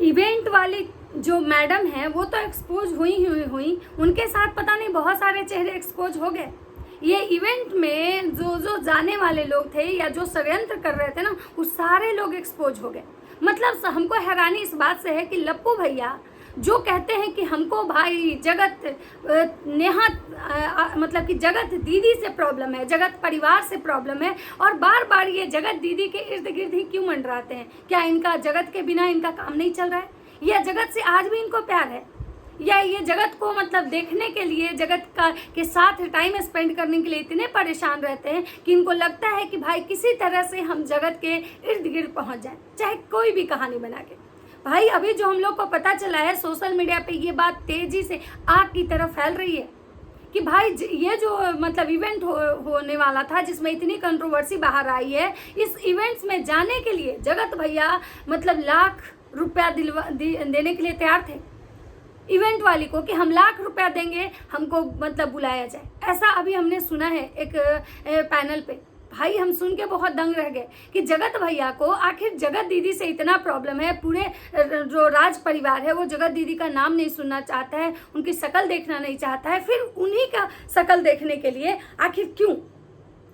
Event वाली जो madam है वो तो एक्सपोज हुई, उनके साथ पता नहीं बहुत सारे चेहरे एक्सपोज हो गए। ये इवेंट में जो जाने वाले लोग थे या जो षड्यंत्र कर रहे थे ना, वो सारे लोग एक्सपोज हो गए। मतलब हमको हैरानी इस बात से है कि लप्पू भैया जो कहते हैं कि हमको भाई जगत नेहा मतलब कि जगत दीदी से प्रॉब्लम है, जगत परिवार से प्रॉब्लम है, और बार बार ये जगत दीदी के इर्द गिर्द ही क्यों मंडराते हैं? क्या इनका जगत के बिना इनका काम नहीं चल रहा है? या जगत से आज भी इनको प्यार है? या ये जगत को मतलब देखने के लिए, जगत का के साथ टाइम स्पेंड करने के लिए इतने परेशान रहते हैं कि इनको लगता है कि भाई किसी तरह से हम जगत के इर्द गिर्द पहुंच जाए, चाहे कोई भी कहानी बना के। भाई अभी जो हम लोग को पता चला है, सोशल मीडिया पे ये बात तेजी से आग की तरह फैल रही है कि भाई ये जो मतलब इवेंट होने वाला था, जिसमें इतनी कंट्रोवर्सी बाहर आई है, इस इवेंट्स में जाने के लिए जगत भैया मतलब लाख रुपया देने के लिए तैयार थे इवेंट वाली को कि हम लाख रुपया देंगे, हमको मतलब बुलाया जाए। ऐसा अभी हमने सुना है एक पैनल पे। भाई हम सुन के बहुत दंग रह गए कि जगत भैया को आखिर जगत दीदी से इतना प्रॉब्लम है। पूरे जो राज परिवार है वो जगत दीदी का नाम नहीं सुनना चाहता है, उनकी शक्ल देखना नहीं चाहता है। फिर उन्हीं का शक्ल देखने के लिए आखिर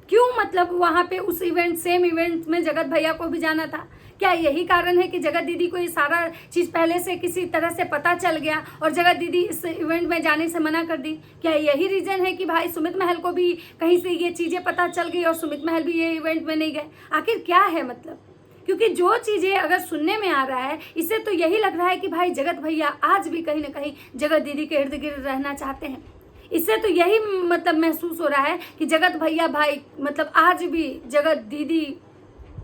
क्यों मतलब वहाँ पे उस सेम इवेंट में जगत भैया को भी जाना था? क्या यही कारण है कि जगत दीदी को ये सारा चीज़ पहले से किसी तरह से पता चल गया और जगत दीदी इस इवेंट में जाने से मना कर दी? क्या यही रीज़न है कि भाई सुमित महल को भी कहीं से ये चीज़ें पता चल गई और सुमित महल भी ये इवेंट में नहीं गए? आखिर क्या है मतलब? क्योंकि जो चीज़ें अगर सुनने में आ रहा है, इससे तो यही लग रहा है कि भाई जगत भैया आज भी कहीं ना कहीं जगत दीदी के इर्द गिर्द रहना चाहते हैं। इससे तो यही मतलब महसूस हो रहा है कि जगत भैया भाई मतलब आज भी जगत दीदी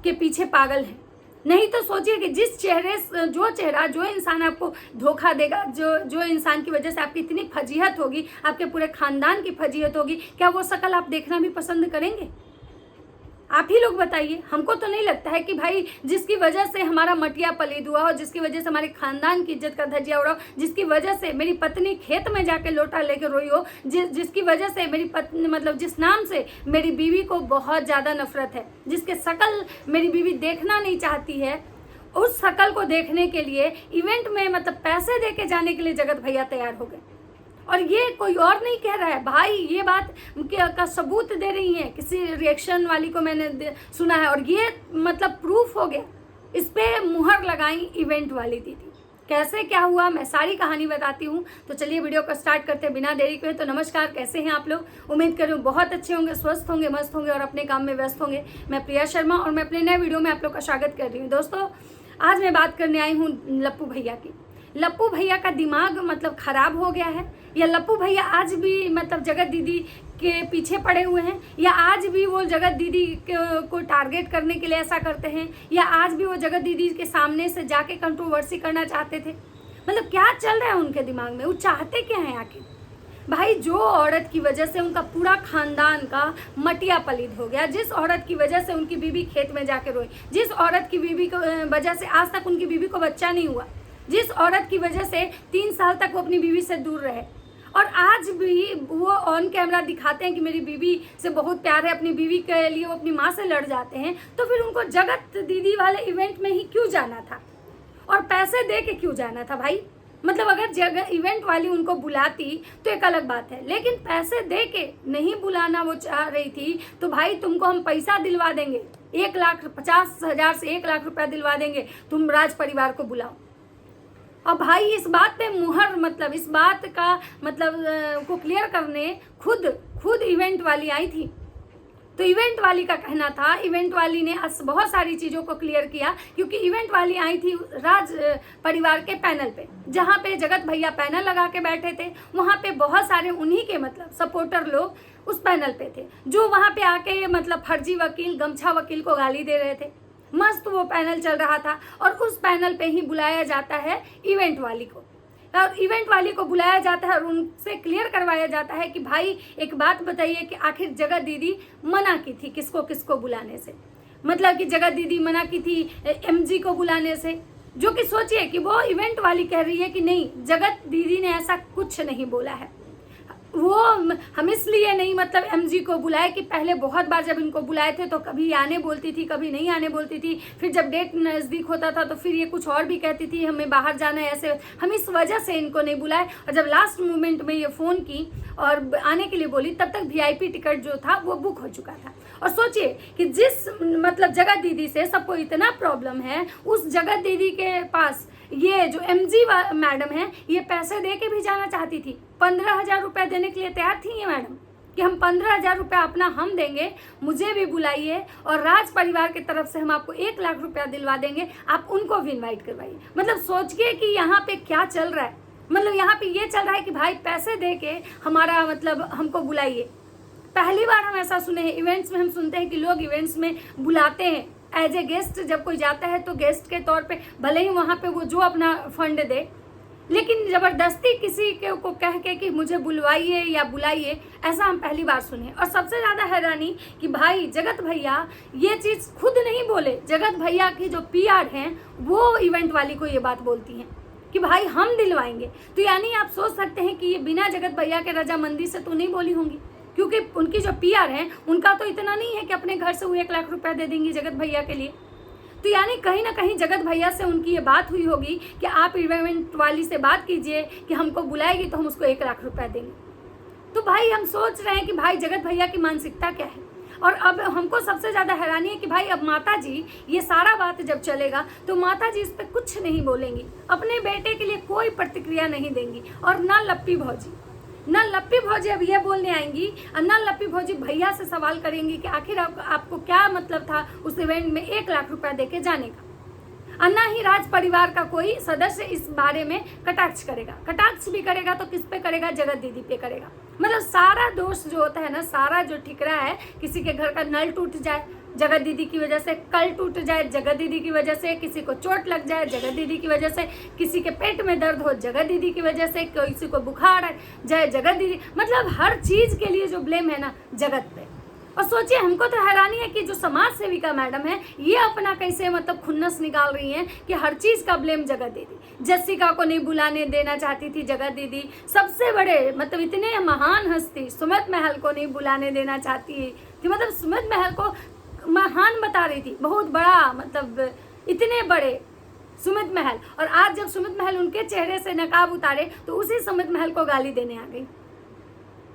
के पीछे पागल है। नहीं तो सोचिए कि जो इंसान आपको धोखा देगा, जो इंसान की वजह से आपकी इतनी फजीहत होगी, आपके पूरे खानदान की फजीहत होगी, क्या वो शक्ल आप देखना भी पसंद करेंगे? आप ही लोग बताइए। हमको तो नहीं लगता है कि भाई जिसकी वजह से हमारा मटिया पलीद हुआ हो, जिसकी वजह से हमारे खानदान की इज्जत का धज्जिया उड़ा हो, जिसकी वजह से मेरी पत्नी खेत में जाके लोटा लेके रोई हो, जिसकी वजह से मेरी पत्नी मतलब जिस नाम से मेरी बीवी को बहुत ज़्यादा नफरत है, जिसके शक्ल मेरी बीवी देखना नहीं चाहती है, उस शक्ल को देखने के लिए इवेंट में मतलब पैसे दे के जाने के लिए जगत भैया तैयार हो गए। और ये कोई और नहीं कह रहा है भाई, ये बात का सबूत दे रही है किसी रिएक्शन वाली को मैंने सुना है, और ये मतलब प्रूफ हो गया। इस पे मुहर लगाई इवेंट वाली दीदी। कैसे क्या हुआ मैं सारी कहानी बताती हूँ। तो चलिए वीडियो को स्टार्ट करते हैं बिना देरी के। तो नमस्कार, कैसे हैं आप लोग? उम्मीद कर रही हूँ बहुत अच्छे होंगे, स्वस्थ होंगे, मस्त होंगे और अपने काम में व्यस्त होंगे। मैं प्रिया शर्मा और मैं अपने नए वीडियो में आप लोग का स्वागत कर रही हूँ। दोस्तों आज मैं बात करने आई हूँ लप्पू भैया की। लप्पू भैया का दिमाग मतलब खराब हो गया है, या लप्पू भैया आज भी मतलब जगत दीदी के पीछे पड़े हुए हैं, या आज भी वो जगत दीदी को टारगेट करने के लिए ऐसा करते हैं, या आज भी वो जगत दीदी के सामने से जाके कंट्रोवर्सी करना चाहते थे? मतलब क्या चल रहा है उनके दिमाग में? वो चाहते क्या हैं आखिर? भाई जो औरत की वजह से उनका पूरा खानदान का मटिया पलीद हो गया, जिस औरत की वजह से उनकी बीवी खेत में जाके रोई, जिस औरत की बीवी को वजह से आज तक उनकी बीवी को बच्चा नहीं हुआ, जिस औरत की वजह से 3 साल तक वो अपनी बीवी से दूर रहे, और आज भी वो ऑन कैमरा दिखाते हैं कि मेरी बीवी से बहुत प्यार है, अपनी बीवी के लिए वो अपनी माँ से लड़ जाते हैं, तो फिर उनको जगत दीदी वाले इवेंट में ही क्यों जाना था? और पैसे दे के क्यों जाना था भाई? मतलब अगर जगह इवेंट वाली उनको बुलाती तो एक अलग बात है, लेकिन पैसे दे के नहीं बुलाना वो चाह रही थी। तो भाई तुमको हम पैसा दिलवा देंगे, 1,50,000 से 1 लाख रुपया दिलवा देंगे, तुम राज परिवार को बुलाओ। और भाई इस बात पे मुहर मतलब इस बात का मतलब को क्लियर करने खुद इवेंट वाली आई थी। तो इवेंट वाली का कहना था, इवेंट वाली ने बहुत सारी चीज़ों को क्लियर किया, क्योंकि इवेंट वाली आई थी राज परिवार के पैनल पे, जहाँ पे जगत भैया पैनल लगा के बैठे थे। वहाँ पे बहुत सारे उन्हीं के मतलब सपोर्टर लोग उस पैनल पे थे, जो वहाँ पे आके मतलब फर्जी वकील, गमछा वकील को गाली दे रहे थे। मस्त वो पैनल चल रहा था, और उस पैनल पे ही बुलाया जाता है इवेंट वाली को, और इवेंट वाली को बुलाया जाता है और उनसे क्लियर करवाया जाता है कि भाई एक बात बताइए कि आखिर जगत दीदी मना की थी किसको बुलाने से? मतलब कि जगत दीदी मना की थी एमजी को बुलाने से, जो कि सोचिए कि वो इवेंट वाली कह रही है कि नहीं, जगत दीदी ने ऐसा कुछ नहीं बोला है। वो हम इसलिए नहीं मतलब एमजी को बुलाए कि पहले बहुत बार जब इनको बुलाए थे तो कभी आने बोलती थी, कभी नहीं आने बोलती थी, फिर जब डेट नज़दीक होता था तो फिर ये कुछ और भी कहती थी, हमें बाहर जाना है ऐसे, हम इस वजह से इनको नहीं बुलाए। और जब लास्ट मोमेंट में ये फ़ोन की और आने के लिए बोली तब तक वीआईपी टिकट जो था वो बुक हो चुका था। और सोचिए कि जिस मतलब जगत दीदी से सबको इतना प्रॉब्लम है, उस जगत दीदी के पास ये जो एमजी मैडम है ये पैसे दे के भी जाना चाहती थी। 15,000 रुपये देने के लिए तैयार थी ये मैडम कि हम 15,000 रुपये अपना हम देंगे, मुझे भी बुलाइए और राज परिवार की तरफ से हम आपको 1 लाख रुपया दिलवा देंगे, आप उनको भी इन्वाइट करवाइए। मतलब सोचिए कि यहाँ पे क्या चल रहा है। मतलब यहाँ पे ये चल रहा है कि भाई पैसे दे के हमारा मतलब हमको बुलाइए। पहली बार हम ऐसा सुने हैं। इवेंट्स में हम सुनते हैं कि लोग इवेंट्स में बुलाते हैं एज ए गेस्ट, जब कोई जाता है तो गेस्ट के तौर पे भले ही वहाँ पे वो जो अपना फंड दे, लेकिन ज़बरदस्ती किसी के को कह के कि मुझे बुलवाइए या बुलाइए, ऐसा हम पहली बार सुने। और सबसे ज़्यादा हैरानी कि भाई जगत भैया ये चीज़ खुद नहीं बोले, जगत भैया की जो पीआर हैं वो इवेंट वाली को ये बात बोलती हैं कि भाई हम दिलवाएंगे। तो यानी आप सोच सकते हैं कि ये बिना जगत भैया के रजामंदी से तो नहीं बोली होंगी, क्योंकि उनकी जो पीआर है उनका तो इतना नहीं है कि अपने घर से वो 1 लाख रुपया दे देंगी जगत भैया के लिए। तो यानी कहीं ना कहीं जगत भैया से उनकी ये बात हुई होगी कि आप इवेंट वाली से बात कीजिए कि हमको बुलाएगी तो हम उसको 1 लाख रुपया देंगे। तो भाई हम सोच रहे हैं कि भाई जगत भैया की मानसिकता क्या है। और अब हमको सबसे ज़्यादा हैरानी है कि भाई अब माता जी ये सारा बात जब चलेगा तो माता जी इस पर कुछ नहीं बोलेंगी, अपने बेटे के लिए कोई प्रतिक्रिया नहीं देंगी। और ना लप्पी भौजी अब ये बोलने आएंगी और ना लप्पी भौजी भैया से सवाल करेंगी कि आखिर आपको क्या मतलब था उस इवेंट में 1 लाख रुपया देके जाने का। और ना ही राज परिवार का कोई सदस्य इस बारे में कटाक्ष करेगा। कटाक्ष भी करेगा तो किस पे करेगा, जगत दीदी पे करेगा। मतलब सारा दोष जो होता है ना, सारा जो ठिकरा है, किसी के घर का नल टूट जाए जगत दीदी की वजह से, कल टूट जाए जगत दीदी की वजह से, किसी को चोट लग जाए जगत दीदी की वजह से, किसी के पेट में दर्द हो जगत दीदी की वजह से, किसी को बुखार है जाए जगत दीदी, मतलब हर चीज़ के लिए जो ब्लेम है ना जगत पे। और सोचिए हमको तो हैरानी है कि जो समाज सेविका मैडम है ये अपना कैसे मतलब खुन्नस निकाल रही हैं कि हर चीज़ का ब्लेम जगत दीदी। जessica को नहीं बुलाने देना चाहती थी जगत दीदी, सबसे बड़े मतलब इतने महान हस्ती सुमित महल को नहीं बुलाने देना चाहती थी, मतलब सुमित महल को महान बता रही थी, बहुत बड़ा मतलब इतने बड़े सुमित महल। और आज जब सुमित महल उनके चेहरे से नकाब उतारे तो उसी सुमित महल को गाली देने आ गई।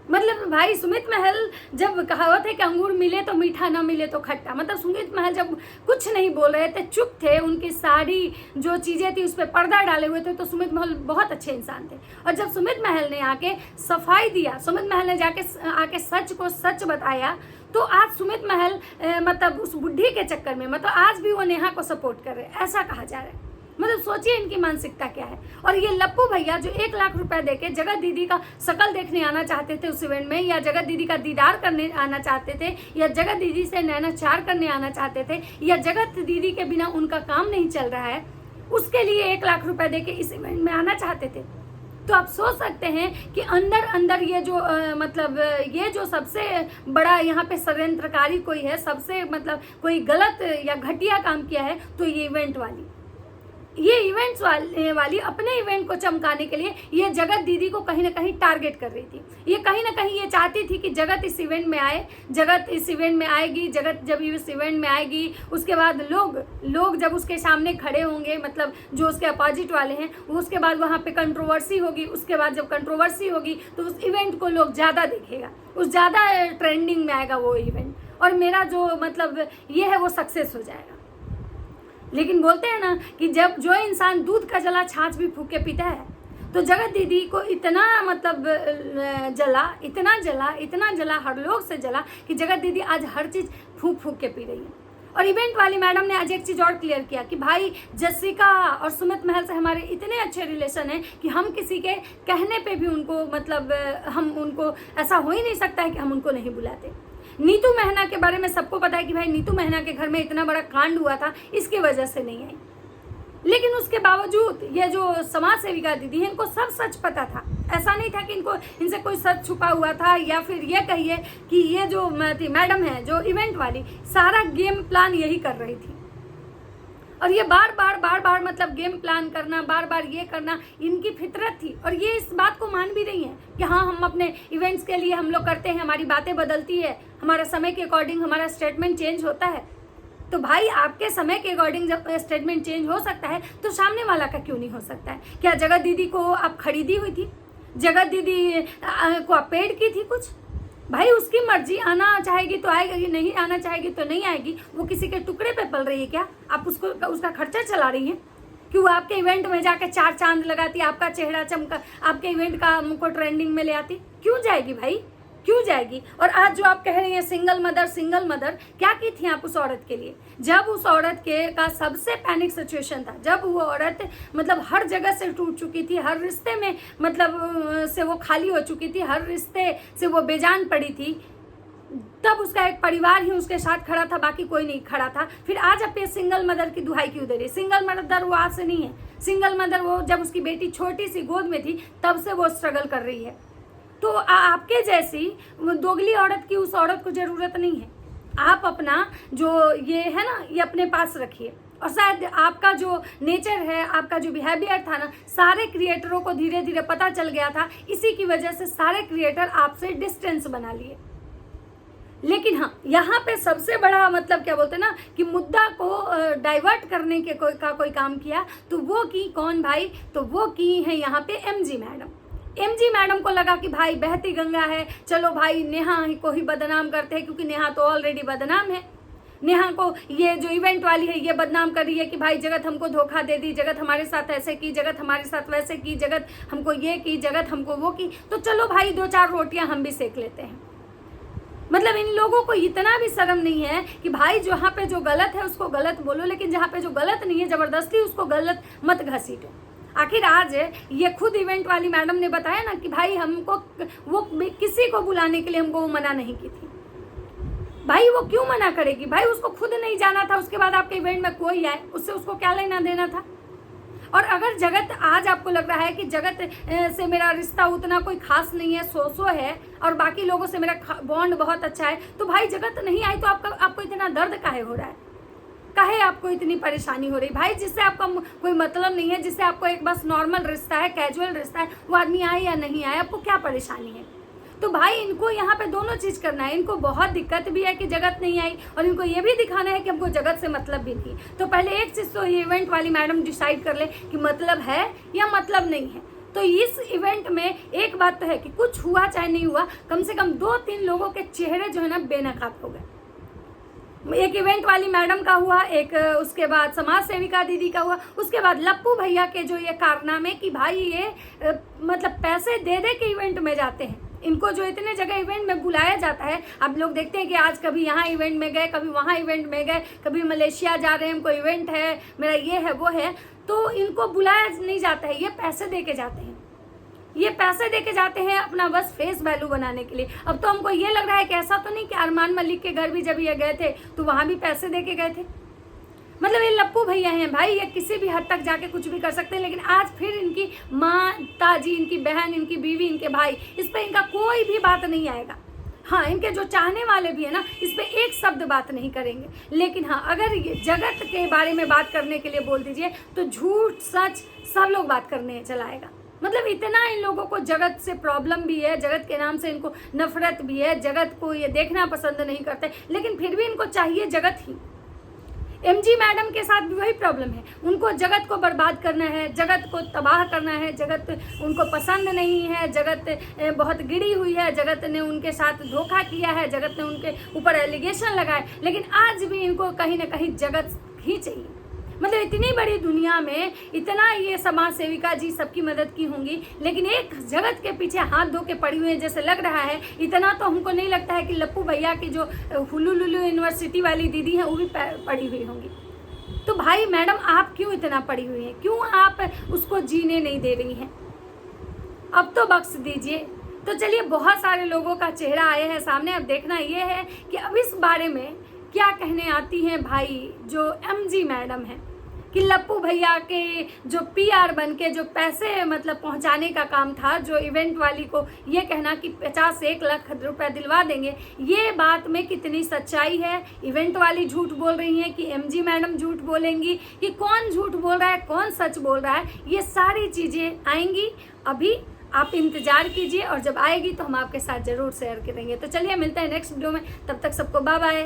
मतलब भाई सुमित महल जब कहावत है कि अंगूर मिले तो मीठा, ना मिले तो खट्टा, मतलब सुमित महल जब कुछ नहीं बोल रहे थे, चुप थे, उनकी सारी जो चीज़ें थी उस पर पर्दा डाले हुए थे, तो सुमित महल बहुत अच्छे इंसान थे। और जब सुमित महल ने आके सफाई दिया, सुमित महल ने जाके आके सच को सच बताया, तो आज सुमित महल मतलब उस बुढ़ी के चक्कर में मतलब आज भी वो नेहा को सपोर्ट कर रहे हैं, ऐसा कहा जा रहा है। मतलब सोचिए इनकी मानसिकता क्या है। और ये लप्पू भैया जो 1 लाख रुपया देके जगत दीदी का शकल देखने आना चाहते थे उस इवेंट में, या जगत दीदी का दीदार करने आना चाहते थे, या जगत दीदी से नैनाचार करने आना चाहते थे, या जगत दीदी के बिना उनका काम नहीं चल रहा है, उसके लिए 1 लाख रुपया देके इस इवेंट में आना चाहते थे। तो आप सोच सकते हैं कि अंदर अंदर ये जो मतलब ये जो सबसे बड़ा यहाँ पे षड्यंत्रकारी कोई है, सबसे मतलब कोई गलत या घटिया काम किया है, तो ये इवेंट वाली अपने इवेंट को चमकाने के लिए ये जगत दीदी को कहीं ना कहीं टारगेट कर रही थी। ये कहीं ना कहीं ये चाहती थी कि जगत इस इवेंट में आए, जगत इस इवेंट में आएगी, जगत जब इस इवेंट में आएगी उसके बाद लोग जब उसके सामने खड़े होंगे, मतलब जो उसके अपोजिट वाले हैं, उसके बाद वहाँ पे कंट्रोवर्सी होगी, उसके बाद जब कंट्रोवर्सी होगी तो उस इवेंट को लोग ज़्यादा देखेगा, उस ज़्यादा ट्रेंडिंग में आएगा वो इवेंट, और मेरा जो मतलब ये है वो सक्सेस हो जाएगा। लेकिन बोलते हैं ना कि जब जो इंसान दूध का जला छाछ भी फूक के पीता है, तो जगत दीदी को इतना मतलब इतना जला हर लोग से जला कि जगत दीदी आज हर चीज़ फूक फूक के पी रही है। और इवेंट वाली मैडम ने आज एक चीज़ और क्लियर किया कि भाई जessica और सुमित महल से हमारे इतने अच्छे रिलेशन हैं कि हम किसी के कहने पे भी उनको मतलब हम उनको ऐसा हो ही नहीं सकता है कि हम उनको नहीं बुलाते। नीतू मेहना के बारे में सबको पता है कि भाई नीतू मेहना के घर में इतना बड़ा कांड हुआ था, इसकी वजह से नहीं आई, लेकिन उसके बावजूद ये जो समाज सेविका दीदी है इनको सब सच पता था। ऐसा नहीं था कि इनसे कोई सच छुपा हुआ था, या फिर ये कहिए कि ये जो मैडम है जो इवेंट वाली सारा गेम प्लान यही कर रही थी। और ये बार बार मतलब गेम प्लान करना, बार बार ये करना इनकी फितरत थी। और ये इस बात को मान भी रही हैं कि हाँ, हम अपने इवेंट्स के लिए हम लोग करते हैं, हमारी बातें बदलती है, हमारा समय के अकॉर्डिंग हमारा स्टेटमेंट चेंज होता है। तो भाई आपके समय के अकॉर्डिंग जब स्टेटमेंट चेंज हो सकता है तो सामने वाला का क्यों नहीं हो सकता है? क्या जगत दीदी को आप खरीदी हुई थी? जगत दीदी को आप पेड की थी कुछ? भाई उसकी मर्जी, आना चाहेगी तो आएगी, नहीं आना चाहेगी तो नहीं आएगी। वो किसी के टुकड़े पे पल रही है क्या? आप उसको उसका खर्चा चला रही हैं कि वो आपके इवेंट में जाकर 4 चांद लगाती, आपका चेहरा चमका, आपके इवेंट का मुझको ट्रेंडिंग में ले आती? क्यों जाएगी भाई, क्यों जाएगी? और आज जो आप कह रही हैं सिंगल मदर, क्या की थी आप उस औरत के लिए? जब उस औरत के का सबसे पैनिक सिचुएशन था, जब वो औरत मतलब हर जगह से टूट चुकी थी, हर रिश्ते में मतलब से वो खाली हो चुकी थी, हर रिश्ते से वो बेजान पड़ी थी, तब उसका एक परिवार ही उसके साथ खड़ा था, बाकी कोई नहीं खड़ा था। फिर आज आप ये सिंगल मदर की दुहाई क्यों दे रही? सिंगल मदर वो आज से नहीं है। सिंगल मदर वो जब उसकी बेटी छोटी सी गोद में थी तब से वो स्ट्रगल कर रही है। तो आपके जैसी दोगली औरत की उस औरत को जरूरत नहीं है। आप अपना जो ये है ना, ये अपने पास रखिए। और शायद आपका जो नेचर है, आपका जो बिहेवियर था ना, सारे क्रिएटरों को धीरे धीरे पता चल गया था। इसी की वजह से सारे क्रिएटर आपसे डिस्टेंस बना लिए। लेकिन हाँ, यहाँ पे सबसे बड़ा मतलब क्या बोलते हैं ना कि मुद्दा को डाइवर्ट करने के कोई काम किया, तो वो की कौन भाई? तो वो की है यहाँ पे एमजी मैडम। एमजी मैडम को लगा कि भाई बहती गंगा है, चलो भाई नेहा को ही बदनाम करते हैं, क्योंकि नेहा तो ऑलरेडी बदनाम है। नेहा को ये जो इवेंट वाली है ये बदनाम कर रही है कि भाई जगत हमको धोखा दे दी, जगत हमारे साथ ऐसे की, जगत हमारे साथ वैसे की, जगत हमको ये की, जगत हमको वो की। तो चलो भाई 2-4 रोटियां हम भी सेक लेते हैं। मतलब इन लोगों को इतना भी शर्म नहीं है कि भाई जहाँ पे जो गलत है उसको गलत बोलो, लेकिन जहाँ पे जो गलत नहीं है जबरदस्ती उसको गलत मत घसीटो। आखिर आज ये खुद इवेंट वाली मैडम ने बताया ना कि भाई हमको वो किसी को बुलाने के लिए हमको वो मना नहीं की थी। भाई वो क्यों मना करेगी? भाई उसको खुद नहीं जाना था, उसके बाद आपके इवेंट में कोई आए उससे उसको क्या लेना देना था? और अगर जगत आज आपको लग रहा है कि जगत से मेरा रिश्ता उतना कोई खास नहीं है, सो है, और बाकी लोगों से मेरा बॉन्ड बहुत अच्छा है, तो भाई जगत नहीं आई तो आपको इतना दर्द काहे हो रहा है? काहे आपको इतनी परेशानी हो रही? भाई जिससे आपका कोई मतलब नहीं है, जिससे आपको एक बस नॉर्मल रिश्ता है, कैजुअल रिश्ता है, वो आदमी आए या नहीं आए, आपको क्या परेशानी है? तो भाई इनको यहाँ पे दोनों चीज़ करना है। इनको बहुत दिक्कत भी है कि जगत नहीं आई, और इनको ये भी दिखाना है कि हमको जगत से मतलब भी नहीं। तो पहले एक चीज़ तो ये इवेंट वाली मैडम डिसाइड कर ले कि मतलब है या मतलब नहीं है। तो इस इवेंट में एक बात तो है कि कुछ हुआ चाहे नहीं हुआ, कम से कम 2-3 लोगों के चेहरे जो है ना बेनकाब हो गए। एक इवेंट वाली मैडम का हुआ, एक उसके बाद समाज सेविका दीदी का हुआ, उसके बाद लप्पू भैया के जो ये कारनामे कि भाई ये मतलब पैसे दे दे के इवेंट में जाते हैं। इनको जो इतने जगह इवेंट में बुलाया जाता है, आप लोग देखते हैं कि आज कभी यहाँ इवेंट में गए, कभी वहाँ इवेंट में गए, कभी मलेशिया जा रहे हैं, हमको इवेंट है, मेरा ये है वो है, तो इनको बुलाया नहीं जाता है, ये पैसे दे के जाते हैं। ये पैसे देके जाते हैं अपना बस फेस वैल्यू बनाने के लिए। अब तो हमको ये लग रहा है कि ऐसा तो नहीं कि अरमान मलिक के घर भी जब ये गए थे तो वहाँ भी पैसे देके गए थे। मतलब ये लप्पू भैया हैं भाई, ये किसी भी हद तक जाके कुछ भी कर सकते हैं। लेकिन आज फिर इनकी माता जी, इनकी बहन, इनकी बीवी, इनके भाई, इस पर इनका कोई भी बात नहीं आएगा। हाँ, इनके जो चाहने वाले भी है ना, इस पे एक शब्द बात नहीं करेंगे। लेकिन हाँ, अगर ये जगत के बारे में बात करने के लिए बोल दीजिए तो झूठ सच सब लोग बात करने चलाएगा। मतलब इतना इन लोगों को जगत से प्रॉब्लम भी है, जगत के नाम से इनको नफरत भी है, जगत को ये देखना पसंद नहीं करते, लेकिन फिर भी इनको चाहिए जगत ही। एमजी मैडम के साथ भी वही प्रॉब्लम है, उनको जगत को बर्बाद करना है, जगत को तबाह करना है, जगत उनको पसंद नहीं है, जगत बहुत गिरी हुई है, जगत ने उनके साथ धोखा किया है, जगत ने उनके ऊपर एलिगेशन लगाए, लेकिन आज भी इनको कहीं ना कहीं जगत ही चाहिए। मतलब इतनी बड़ी दुनिया में इतना ये समाज सेविका जी सबकी मदद की होंगी, लेकिन एक जगत के पीछे हाथ धो के पड़ी हुई है जैसे लग रहा है। इतना तो हमको नहीं लगता है कि लप्पू भैया की जो हुलुलुलु यूनिवर्सिटी वाली दीदी है वो भी पड़ी हुई होंगी। तो भाई मैडम आप क्यों इतना पड़ी हुई हैं? क्यों आप उसको जीने नहीं दे रही हैं? अब तो बख्श दीजिए। तो चलिए, बहुत सारे लोगों का चेहरा आया है सामने। अब देखना ये है कि अब इस बारे में क्या कहने आती हैं भाई जो एमजी मैडम है कि लप्पू भैया के जो पीआर बन के जो पैसे मतलब पहुंचाने का काम था, जो इवेंट वाली को ये कहना कि 50 से 1 लाख रुपया दिलवा देंगे, ये बात में कितनी सच्चाई है। इवेंट वाली झूठ बोल रही है कि एमजी मैडम झूठ बोलेंगी, कि कौन झूठ बोल रहा है कौन सच बोल रहा है, ये सारी चीज़ें आएंगी। अभी आप इंतजार कीजिए और जब आएगी तो हम आपके साथ जरूर शेयर करेंगे। तो चलिए मिलते हैं नेक्स्ट वीडियो में, तब तक सबको बाय बाय।